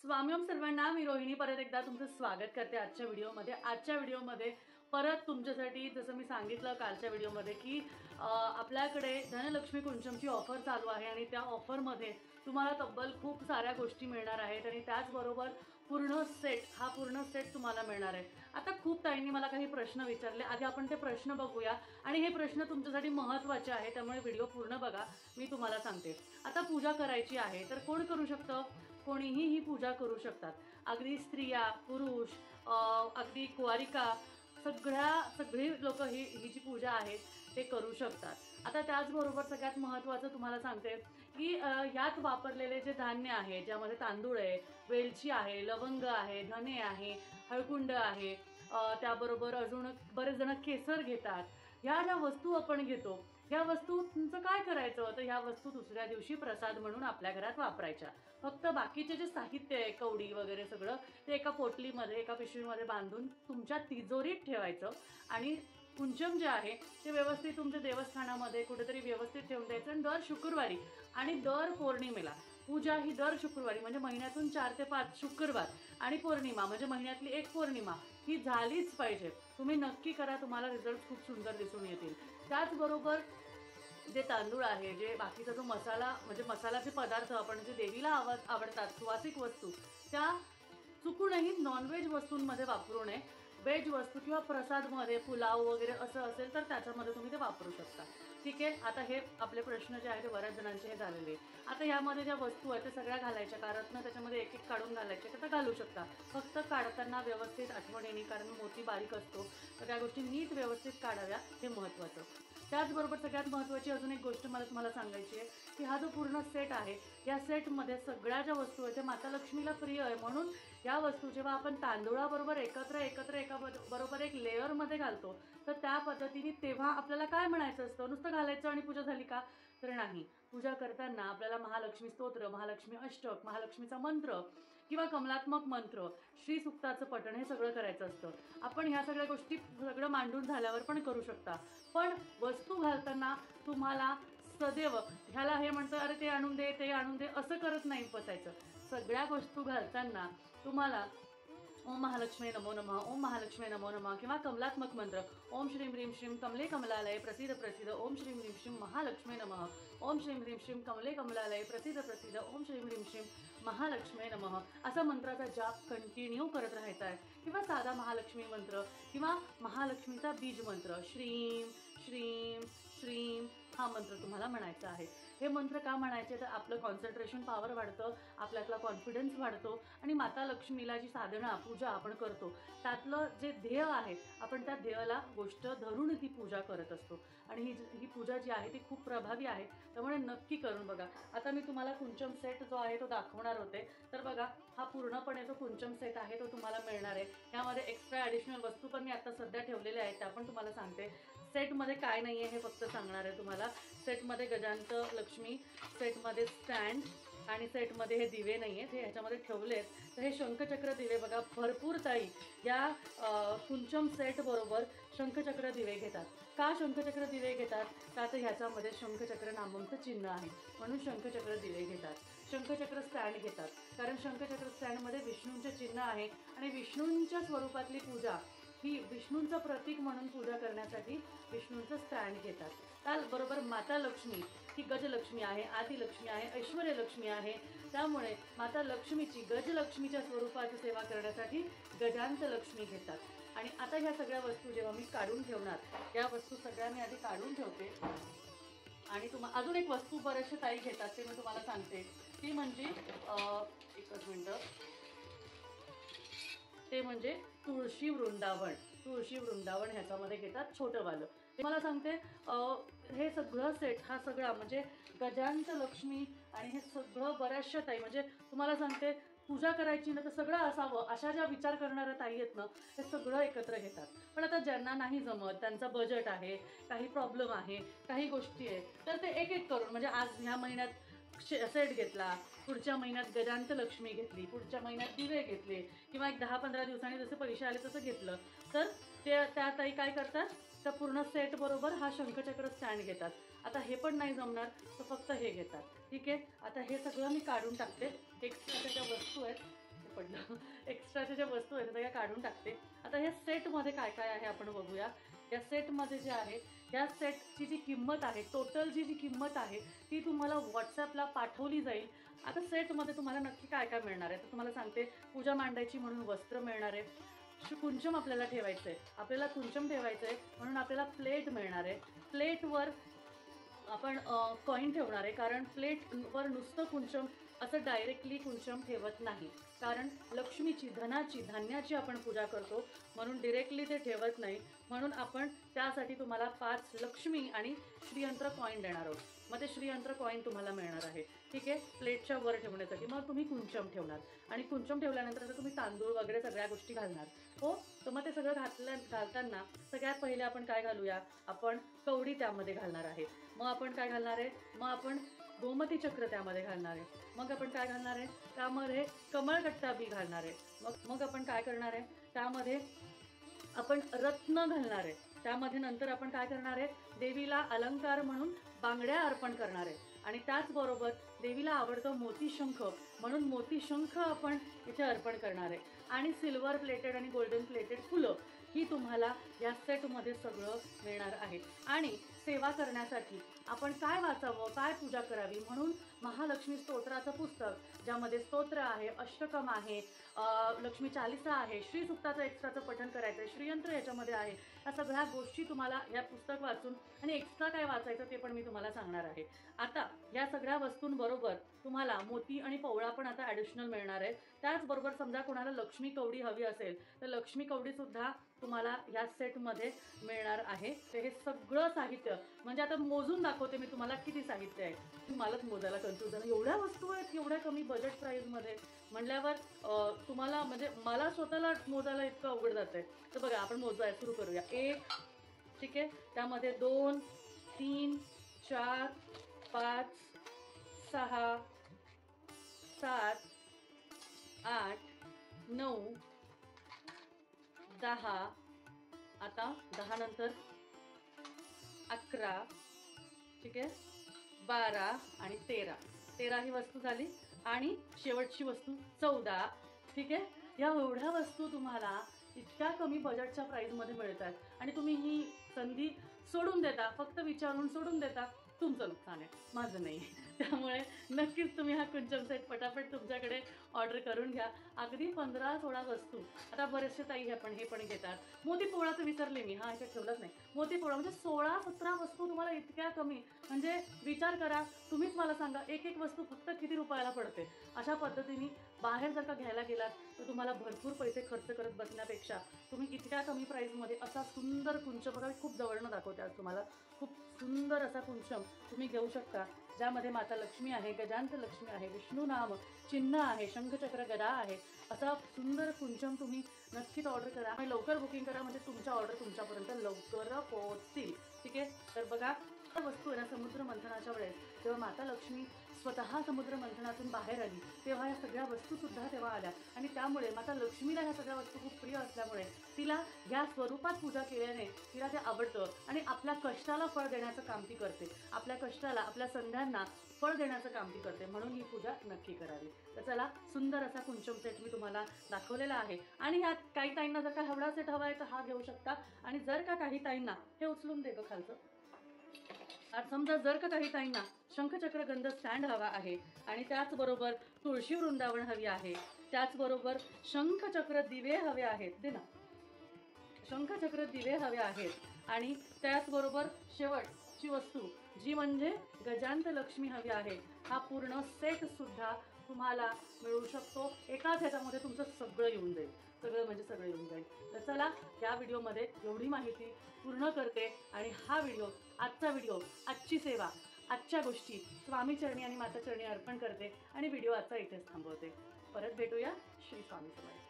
स्वामीम सर्वांना मी रोहिणी परत एकदा तुमचं स्वागत करते आजच्या व्हिडिओमध्ये। आजच्या व्हिडिओमध्ये परत तुमच्यासाठी जसं मी सांगितलं कालच्या व्हिडिओमध्ये की आपल्याकडे धनलक्ष्मी कुंचमची ऑफर चालू आहे आणि त्या ऑफरमध्ये तुम्हाला तब्बल खूप साऱ्या गोष्टी मिळणार आहेत आणि त्याचबरोबर पूर्ण सेट तुम्हाला मिळणार आहे। आता खूप ताईंनी मला काही प्रश्न विचारले, आधी आपण ते प्रश्न बघूया आणि हे प्रश्न तुमच्यासाठी महत्त्वाचे आहे, त्यामुळे व्हिडिओ पूर्ण बघा। मी तुम्हाला सांगते, आता पूजा करायची आहे तर कोण करू शकतं? कोणीही ही पूजा करू शकतात, अगदी स्त्रिया पुरुष अगदी कुवारिका सगळी लोक ही जी पूजा आहे ते करू शकतात। आता त्याचबरोबर सगळ्यात महत्त्वाचं तुम्हाला सांगते की यात वापरलेले जे धान्य आहे, ज्यामध्ये तांदूळ आहे, वेलची आहे, लवंग आहे, धने आहे, हळकुंड आहे, त्याबरोबर अजून बरेच जण केसर घेतात। ह्या ज्या वस्तू आपण घेतो ह्या वस्तूंचं काय करायचं, तर ह्या वस्तू दुसऱ्या दिवशी प्रसाद म्हणून आपल्या घरात वापरायच्या। फक्त बाकीचे जे साहित्य आहे, कवडी वगैरे सगळं ते एका पोटलीमध्ये एका पिशवीमध्ये बांधून तुमच्या तिजोरीत ठेवायचं आणि कुंचम जे आहे ते व्यवस्थित तुमच्या देवस्थानामध्ये कुठेतरी व्यवस्थित ठेवून द्यायचं। आणि दर शुक्रवारी आणि दर पौर्णिमेला, पूजा ही दर शुक्रवारी म्हणजे महिन्यातून 4 ते 5 शुक्रवार आणि पौर्णिमा म्हणजे महिन्यातली एक पौर्णिमा ही झालीच पाहिजे। तुम्ही नक्की करा, तुम्हाला रिझल्ट खूप सुंदर दिसून येतील। त्याचबरोबर जे तांदूळ आहे, जे बाकीचा जो मसाला म्हणजे मसाल्याचे पदार्थ आपण जे देवीला आवडतात सुवासिक वस्तू, त्या चुकूनही नॉनव्हेज वस्तूंमध्ये वापरू नये। वेज वस्तू किंवा प्रसादमध्ये पुलाव वगैरे असं असेल तर त्याच्यामध्ये तुम्ही ते वापरू शकता। ठीक आहे, आता हे आपले प्रश्न जे आहे ते बऱ्याच जणांचे हे झालेले। आता यामध्ये ज्या वस्तू आहेत ते सगळ्या घालायच्या, कारण त्याच्यामध्ये एक एक काढून घालायचे तर घालू शकता, फक्त काढताना व्यवस्थित आठवण येणे, कारण मोती बारीक असतो तर त्या गोष्टी नीट व्यवस्थित काढाव्या, हे महत्त्वाचं। त्याचबरोबर सगळ्यात महत्त्वाची अजून एक गोष्ट मला तुम्हाला सांगायची आहे की हा जो पूर्ण सेट आहे या सेटमध्ये सगळ्या ज्या वस्तू आहेत ते माता लक्ष्मीला प्रिय आहे, म्हणून या वस्तू जेव्हा आपण तांदूळाबरोबर एकत्र एका बरोबर एक लेअरमध्ये घालतो तर त्या पद्धतीने तेव्हा आपल्याला काय म्हणायचं असतं, नुसतं घालायचं आणि पूजा झाली का? तर नाही, पूजा करताना आपल्याला महालक्ष्मी स्तोत्र, महालक्ष्मी अष्टक, महालक्ष्मीचा मंत्र किंवा कमलात्मक मंत्र, श्री सुक्ताचं पठण हे सगळं करायचं असतं। आपण ह्या सगळ्या गोष्टी सगळं मांडून झाल्यावर पण करू शकता, पण वस्तू घालताना तुम्हाला सदैव ह्याला हे म्हणतं अरे ते आणून दे ते आणून दे असं करत नाही बसायचं। सगळ्या वस्तू घालताना तुम्हाला ओम महालक्ष्मी नमो नमः, ओम महालक्ष्मी नमो नमः किंवा कमलात्मक मंत्र ओम श्रीं ह्रीं श्रीं कमले कमलालय प्रसीद प्रसीद, ओम श्रीं ह्रीं श्रीं महालक्ष्मी नमः, ओम श्रीं ह्रीं श्रीं कमले कमलालय प्रसीद प्रसीद, ओम श्रीं ह्रीं श्रीं महालक्ष्मी नमः असा मंत्राचा जाप कंटिन्यू करत राहायचा आहे। किंवा साधा महालक्ष्मी मंत्र किंवा महालक्ष्मीचा बीज मंत्र श्रीं श्रीं श्रीं हा मंत्र तुम्हाला म्हणायचा आहे। हे मंत्र का म्हणायचे, तर आपलं कॉन्सन्ट्रेशन पॉवर वाढतं, आपल्यातला कॉन्फिडन्स वाढतो आणि माता लक्ष्मीला जी साधना पूजा आपण करतो त्यातलं जे ध्येय आहे आपण त्या ध्येयाला गोष्ट धरून ती पूजा करत असतो आणि ही पूजा जी आहे ती खूप प्रभावी आहे, त्यामुळे नक्की करून बघा। आता मी तुम्हाला कुंचम सेट जो आहे तो दाखवणार होते, तर बघा हा पूर्णपणे जो कुंचम सेट आहे तो तुम्हाला मिळणार आहे। यामध्ये एक्स्ट्रा ॲडिशनल वस्तू पण मी आता सध्या ठेवलेल्या आहेत, त्या पण तुम्हाला सांगते। सेटमध्ये काय नाही आहे हे फक्त सांगणार आहे तुम्हाला। सेटमध्ये गजांत लक्ष्मी, सेटमध्ये स्टँड आणि सेटमध्ये हे दिवे नाही आहेत, हे ह्याच्यामध्ये ठेवलेत। तर हे शंखचक्र दिवे बघा, भरपूर ताई या कुंचम सेटबरोबर शंखचक्र दिवे घेतात। का शंखचक्र दिवे घेतात? का तर ह्याच्यामध्ये शंखचक्र नामांकित चिन्ह आहे म्हणून शंखचक्र दिवे घेतात। शंखचक्र स्टँड घेतात कारण शंखचक्र स्टँडमध्ये विष्णूंचे चिन्ह आहे आणि विष्णूंच्या स्वरूपातली पूजा ही विष्णूंचं प्रतीक म्हणून पूजा करण्यासाठी विष्णूंचं स्टँड घेतात। त्याचबरोबर माता लक्ष्मी ही गजलक्ष्मी आहे, आदिलक्ष्मी आहे, ऐश्वर्यलक्ष्मी आहे, त्यामुळे माता लक्ष्मीची गजलक्ष्मीच्या स्वरूपाची सेवा करण्यासाठी गजांत लक्ष्मी घेतात। आणि आता ह्या सगळ्या वस्तू जेव्हा मी काढून ठेवणार, या वस्तू सगळ्या मी आधी काढून ठेवते आणि अजून एक वस्तू बरेचसे ताई घेतात ते मी तुम्हाला सांगते, ती म्हणजे एकच मिनटं, ते म्हणजे तुळशी वृंदावन। तुळशी वृंदावन ह्याच्यामध्ये घेतात छोटंवालं, ते मला सांगते। हे सगळं सेट हा सगळा म्हणजे गजांत लक्ष्मी आणि हे सगळं बऱ्याचशा ताई म्हणजे तुम्हाला सांगते पूजा करायची ना तर सगळं असावं अशा ज्या विचार करणाऱ्या ताई आहेत ना ते सगळं एकत्र घेतात। पण आता ज्यांना नाही जमत, त्यांचा बजेट आहे, काही प्रॉब्लेम आहे, काही गोष्टी आहे, तर ते एक एक करून म्हणजे आज ह्या महिन्यात सेट घेतला, पुढच्या महिन्यात गजांत लक्ष्मी घेतली, पुढच्या महिन्यात दिवे घेतले किंवा एक 10-15 दिवसांनी जसे पैसे आले तसं घेतलं, तर त्या ताई काय करतात, तर पूर्ण सेट बरोबर हा शंखचक्र स्टँड घेतात। आता हे पण नाही जमणार तर फक्त हे घेतात। ठीक आहे, आता हे सगळं मी काढून टाकते, एक्स्ट्रा ज्या वस्तू आहेत पडलं. एक्स्ट्राच्या ज्या वस्तू आहेत त्या काढून टाकते. आता ह्या सेटमध्ये काय काय आहे आपण बघूया. या सेटमध्ये जे आहे, या सेटची जी किंमत आहे, टोटल जी किंमत आहे ती तुम्हाला व्हॉट्सॲपला पाठवली जाईल. आता सेटमध्ये तुम्हाला नक्की काय काय मिळणार आहे तर तुम्हाला सांगते. पूजा मांडायची म्हणून वस्त्र मिळणार आहे. कुंचम आपल्याला ठेवायचं आहे. आपल्याला कुंचम ठेवायचं आहे म्हणून आपल्याला प्लेट मिळणार आहे. प्लेटवर आपण कॉईन ठेवणार आहे, कारण प्लेटवर नुसतं कुंचम असं डायरेक्टली कुंचम ठेवत नाही, कारण लक्ष्मीची, धनाची, धान्याची आपण पूजा करतो म्हणून डिरेक्टली ते ठेवत नाही. म्हणून आपण त्यासाठी तुम्हाला 5 लक्ष्मी आणि श्रीयंत्र कॉईन देणार आहोत. मग ते श्रीयंत्र कॉईन तुम्हाला मिळणार आहे. ठीक आहे, प्लेटच्या वर ठेवण्यासाठी. मग तुम्ही कुंचम ठेवणार आणि कुंचम ठेवल्यानंतर आता तुम्ही तांदूळ वगैरे सगळ्या गोष्टी घालणार. हो, तर मग ते सगळं घालताना सगळ्यात पहिले आपण काय घालूया, आपण कवडी त्यामध्ये घालणार आहे. मग आपण काय घालणार आहे, मग आपण गोमती चक्र त्यामध्ये घालणार आहे. मग आपण काय घालणार आहे, त्यामध्ये कमळकट्टा बी घालणार आहे. मग आपण काय करणार आहे, त्यामध्ये आपण रत्न घालणार आहे. त्यामध्ये नंतर आपण काय करणार आहे, देवीला अलंकार म्हणून बांगड्या अर्पण करणार आहे. आणि त्याचबरोबर देवीला आवडतं मोतीशंख म्हणून मोतीशंख आपण इथे अर्पण करणार आहे. आणि सिल्वर प्लेटेड आणि गोल्डन प्लेटेड फुलं ही तुम्हाला या सेटमध्ये सगळं मिळणार आहे. आणि सेवा करण्यासाठी आपण काय वाचावं, काय पूजा करावी म्हणून महालक्ष्मी स्तोत्राचं पुस्तक, ज्यामध्ये स्तोत्र आहे, अष्टकम आहे, लक्ष्मी चालिसा आहे, श्री सुक्ताचं एक्स्ट्राचं पठण करायचं आहे, श्रीयंत्र याच्यामध्ये आहे. या सगळ्या गोष्टी तुम्हाला या पुस्तक वाचून आणि एक्स्ट्रा काय वाचायचं ते पण मी तुम्हाला सांगणार आहे. आता या सगळ्या वस्तूंबरोबर तुम्हाला मोती आणि पवळा पण आता ॲडिशनल मिळणार आहे. त्याचबरोबर समजा कोणाला लक्ष्मी कवडी हवी असेल तर लक्ष्मी कवडीसुद्धा तुम्हाला या सेटमध्ये मिळणार आहे. तर हे सगळं साहित्य म्हणजे आता मोजून दाखवते मी तुम्हाला किती साहित्य आहे. मलाच मोजायला कन्फ्युजन, एवढ्या वस्तू आहेत एवढ्या कमी बजेट प्राईजमध्ये म्हणल्यावर तुम्हाला म्हणजे मला स्वतःला मोजायला इतकं अवघड जातं आहे. तर बघा आपण मोजायला सुरू करूया. 1, ठीक आहे, त्यामध्ये 2, 3, 4, 5, 6, 7, 8, 9, 10. आता 10 नंतर 11, ठीक आहे, 12 आणि 13 ही वस्तू झाली. आणि शेवटची वस्तू 14. ठीक आहे, या एवढ्या वस्तू तुम्हाला इतक्या कमी बजेटच्या प्राईजमध्ये मिळतात आणि तुम्ही ही संधी सोडून देता, फक्त विचारून सोडून देता. तुमचं नुकसान आहे, माझं नाही. त्यामुळे नक्कीच तुम्ही हा कुंचम सेट पटापट तुमच्याकडे ऑर्डर करून घ्या. अगदी 15-16 वस्तू. आता बरेचसे ताई हे पण घेतात. मोती पोळाचं विसरले मी, हा इथे ठेवलंच नाही. मोती पोळा म्हणजे 16-17 वस्तू तुम्हाला इतक्या कमी. म्हणजे विचार करा, तुम्हीच मला सांगा एक वस्तू फक्त किती रुपयाला पडते. अशा पद्धतीने बाहेर जर का घ्यायला गेलात तर तुम्हाला भरपूर पैसे खर्च करत बसण्यापेक्षा तुम्ही इतक्या कमी प्राईजमध्ये असा सुंदर कुंचम, बघा खूप जवळनं दाखवते आज तुम्हाला, खूप सुंदर असा कुंचम तुम्ही घेऊ शकता, ज्यामध्ये माता लक्ष्मी आहे, गजांत लक्ष्मी आहे, विष्णू नाम चिन्ह आहे, शंखचक्र गदा आहे. असा सुंदर कुंचम तुम्ही नक्कीच ऑर्डर करा आणि लवकर बुकिंग करा, म्हणजे तुमच्या ऑर्डर तुमच्यापर्यंत लवकर पोहोचतील. ठीक आहे, तर बघा वस्तू आहे ना, समुद्र मंथनाच्या वेळेस जेव्हा माता लक्ष्मी स्वतः समुद्र मंथनातून बाहेर आली तेव्हा या सगळ्या वस्तूसुद्धा तेव्हा आल्या. आणि त्यामुळे माता लक्ष्मीला ह्या सगळ्या वस्तू खूप प्रिय असल्यामुळे तिला या स्वरूपात पूजा केल्याने तिला ते आवडतं आणि आपल्या कष्टाला फळ देण्याचं काम ती करते. आपल्या कष्टाला, आपल्या संध्यांना फळ देण्याचं काम ती करते. म्हणून ही पूजा नक्की करावी. तर चला, सुंदर असा कुंचम सेट मी तुम्हाला दाखवलेला आहे. आणि ह्यात काही ताईंना जर का एवढा सेट हवा आहे तर हा घेऊ शकता. आणि जर का काही ताईंना हे उचलून दे गं खालचं, समजा जर का काही ताईंना शंखचक्र गंध स्टँड हवा आहे आणि त्याचबरोबर तुळशी वृंदावन हवी आहे, त्याचबरोबर शंखचक्र दिवे हवे आहेत, दे ना, शंखचक्र दिवे हवे आहेत आणि त्याचबरोबर शेवटची वस्तू जी म्हणजे गजांत लक्ष्मी हवी आहे, हा पूर्ण सेट सुद्धा तुम्हाला मिळू शकतो. एकाच ह्याच्यामध्ये तुमचं सगळं येऊन जाईल, सगळं म्हणजे सगळं येऊन जाईल. तर चला, या व्हिडिओमध्ये एवढी माहिती पूर्ण करते आणि हा व्हिडिओ, आजचा व्हिडिओ, आजची सेवा, आजच्या गोष्टी स्वामी चरणी आणि माता चरणी अर्पण करते आणि व्हिडिओ आजचा इथेच थांबवते. परत भेटूया. श्री स्वामी समर्थ.